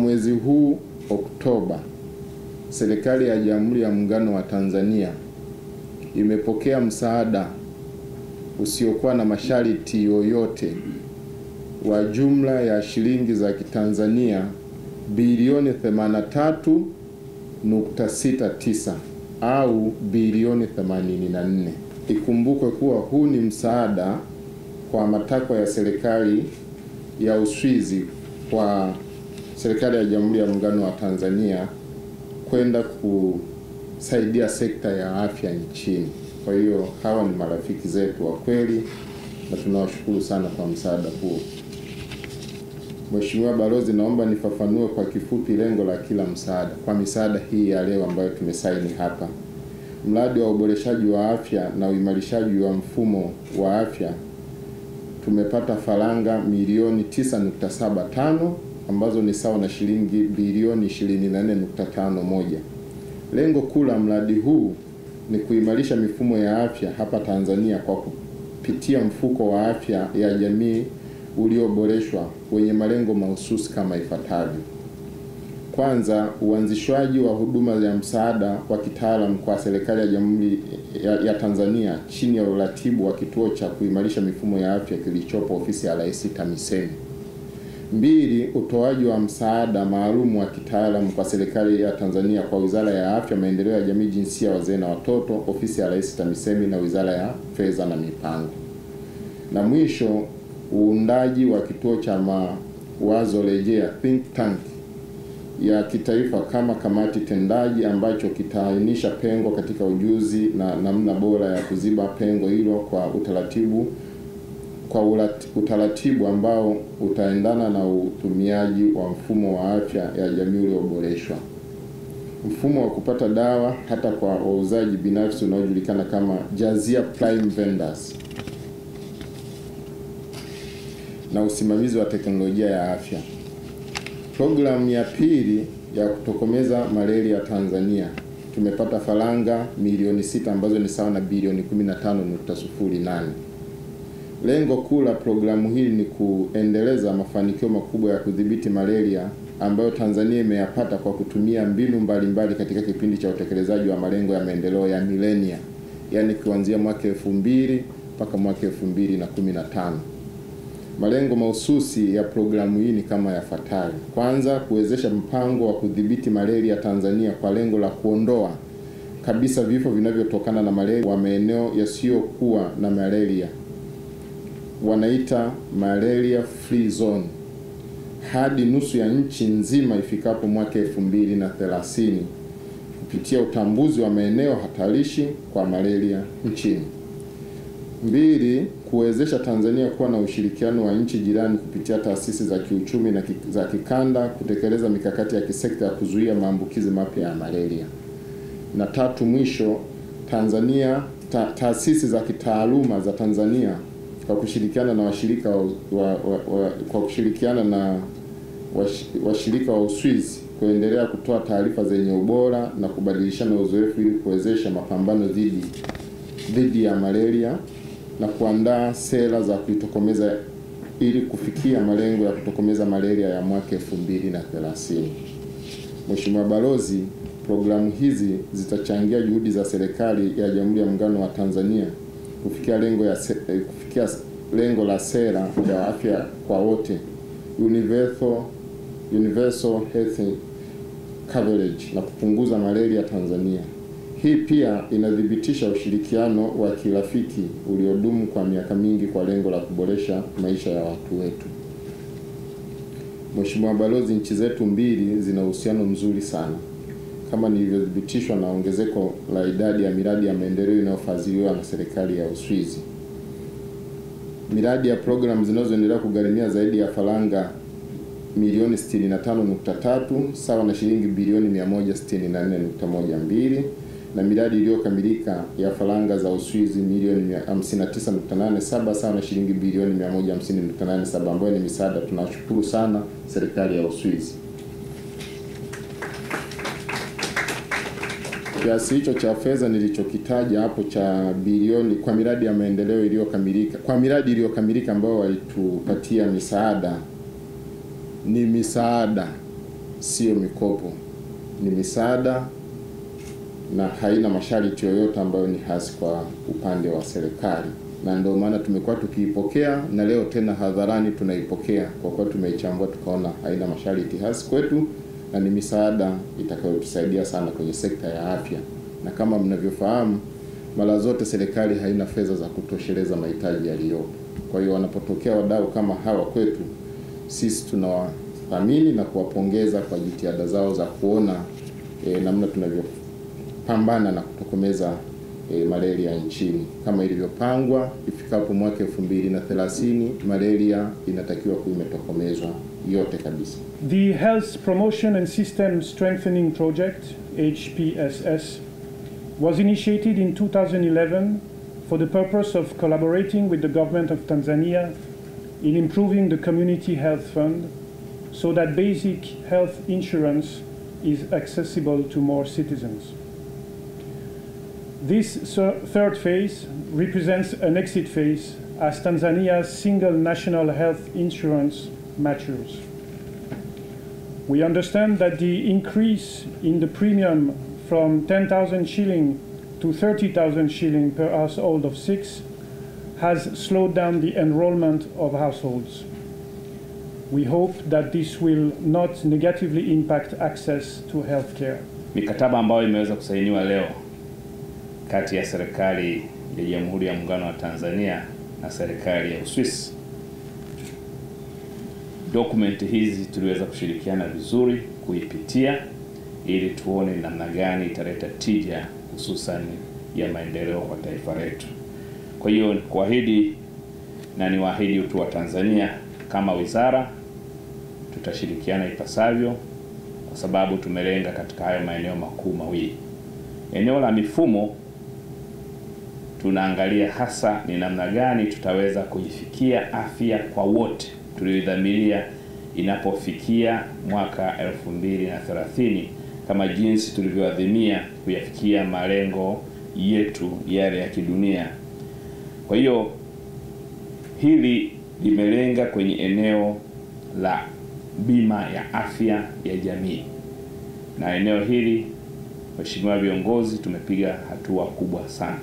mwezi huu Oktoba, serikali ya Jamhuri ya Muungano wa Tanzania imepokea msaada usiokuwa na masharti yoyote wa jumla ya shilingi za Kitanzania bilioni 83.69 au bilioni 84. Ikumbukwe kuwa huu ni msaada kwa matakwa ya serikali ya Uswizi kwa serikali ya Jamhuri ya Muungano wa Tanzania kwenda kusaidia sekta ya afya nchini. Kwa hiyo hawa ni marafiki zetu wa kweli na tunawashukuru sana kwa msaada huo. Mheshimiwa Balozi, naomba nifafanue kwa kifupi lengo la kila msaada kwa misaada hii ya leo ambayo tumesaini hapa. Mradi wa uboreshaji wa afya na uimarishaji wa mfumo wa afya tumepata faranga milioni 9.75 ambazo ni sawa na shilingi bilioni 24.51. Lengo kuu la mradi huu ni kuimarisha mifumo ya afya hapa Tanzania kwa kupitia mfuko wa afya ya jamii ulioboreshwa wenye malengo mahususi kama ifuatavyo. Kwanza, uanzishwaji wa huduma ya msaada wa kitaalamu kwa serikali ya Jamhuri ya Tanzania chini ya uratibu wa kituo cha kuimarisha mifumo ya afya kilichopo ofisi ya Rais TAMISEMI. 2, utoaji wa msaada maalum wa kitaalamu kwa serikali ya Tanzania kwa Wizara ya Afya, Maendeleo ya Jamii, Jinsia, Wazee na Watoto, ofisi ya Rais TAMISEMI na Wizara ya Fedha na Mipango. Na mwisho, uundaji wa kituo cha mawazo rejea think tank ya kitaifa kama kamati tendaji ambacho kitaainisha pengo katika ujuzi na namna bora ya kuziba pengo hilo kwa utaratibu ambao utaendana na utumiaji wa mfumo wa afya ya jamii ulioboreshwa. Mfumo wa kupata dawa hata kwa wauzaji binafsi unaojulikana kama Jazia Prime Vendors, na usimamizi wa teknolojia ya afya. Programu ya pili ya kutokomeza malaria Tanzania tumepata faranga milioni 6 ambazo ni sawa na bilioni 15.08. Lengo kuu la programu hii ni kuendeleza mafanikio makubwa ya kudhibiti malaria ambayo Tanzania imeyapata kwa kutumia mbinu mbalimbali katika kipindi cha utekelezaji wa malengo ya maendeleo ya milenia, yani kuanzia mwaka 2000 mpaka mwaka 2015. Malengo mahususi ya programu hii ni kama yafuatayo. Kwanza, kuwezesha mpango wa kudhibiti malaria Tanzania kwa lengo la kuondoa kabisa vifo vinavyotokana na malaria wa maeneo yasiyokuwa na malaria, wanaita malaria free zone, hadi nusu ya nchi nzima ifikapo mwaka 2030 kupitia utambuzi wa maeneo hatarishi kwa malaria nchini. 2, kuwezesha Tanzania kuwa na ushirikiano wa nchi jirani kupitia taasisi za kiuchumi na za kikanda kutekeleza mikakati ya kisekta ya kuzuia maambukizi mapya ya malaria. Na 3, mwisho, taasisi za kitaaluma za Tanzania kwa kushirikiana na washirika wa Uswizi kuendelea kutoa taarifa zenye ubora na kubadilishana uzoefu ili kuwezesha mapambano dhidi ya malaria na kuandaa sera za kuitokomeza ili kufikia malengo ya kutokomeza malaria ya mwaka 2030. Mheshimiwa Balozi, programu hizi zitachangia juhudi za serikali ya Jamhuri ya Muungano wa Tanzania kufikia lengo la sera ya afya kwa wote, universal health coverage, na kupunguza malaria Tanzania. Hii pia inadhibitisha ushirikiano wa kirafiki uliodumu kwa miaka mingi kwa lengo la kuboresha maisha ya watu wetu. Mheshimiwa Balozi, nchi zetu mbili zina uhusiano mzuri sana kama nilivyothibitishwa na ongezeko la idadi ya miradi ya maendeleo inayofadhiliwa na serikali ya Uswizi. Miradi ya programu zinazoendelea kugharimia zaidi ya faranga milioni 65.3 sawa na shilingi bilioni 164.12, na miradi iliyokamilika ya faranga za Uswizi milioni 59.87 sawa na shilingi bilioni 150.87 ambayo ni misaada. Tunashukuru sana serikali ya Uswizi. Kiasi hicho cha fedha nilichokitaja hapo cha bilioni kwa miradi ya maendeleo iliyokamilika, ambayo walitupatia misaada, ni misaada, sio mikopo, ni misaada na haina masharti yoyote ambayo ni hasi kwa upande wa serikali, na ndio maana tumekuwa tukiipokea na leo tena hadharani tunaipokea kwa kuwa tumeichambua tukaona haina masharti hasi kwetu na ni misaada itakayotusaidia sana kwenye sekta ya afya. Na kama mnavyofahamu, mara zote serikali haina fedha za kutosheleza mahitaji yaliyopo. Kwa hiyo wanapotokea wadau kama hawa kwetu, sisi tunawathamini na kuwapongeza kwa jitihada zao za kuona namna tunavyopambana na kutokomeza malaria nchini. Kama ilivyopangwa, ifikapo mwaka 2030 malaria inatakiwa kuwa imetokomezwa yote kabisa. The Health Promotion and System Strengthening Project, HPSS, was initiated in 2011 for the purpose of collaborating with the government of Tanzania in improving the community health fund so that basic health insurance is accessible to more citizens. This third phase represents an exit phase as Tanzania's single national health insurance matures. We understand that the increase in the premium from 10,000 shilling to 30,000 shilling per household of 6 has slowed down the enrollment of households. We hope that this will not negatively impact access to healthcare. Mikataba ambayo imeweza kusainiwa leo kati ya serikali ya Jamhuri ya Muungano wa Tanzania na serikali ya Uswisi. Dokumenti hizi tuliweza kushirikiana vizuri kuipitia ili tuone namna gani italeta tija hususan ya maendeleo kwa taifa letu. Kwa hiyo kuahidi na niwaahidi utu wa Tanzania kama wizara tutashirikiana ipasavyo kwa sababu tumelenga katika hayo maeneo makuu mawili. Eneo la mifumo tunaangalia hasa ni namna gani tutaweza kuifikia afya kwa wote tuliyodhamiria inapofikia mwaka 2030 kama jinsi tulivyoadhimia kuyafikia malengo yetu yale ya kidunia. Kwa hiyo hili limelenga kwenye eneo la bima ya afya ya jamii, na eneo hili Mheshimiwa viongozi tumepiga hatua kubwa sana.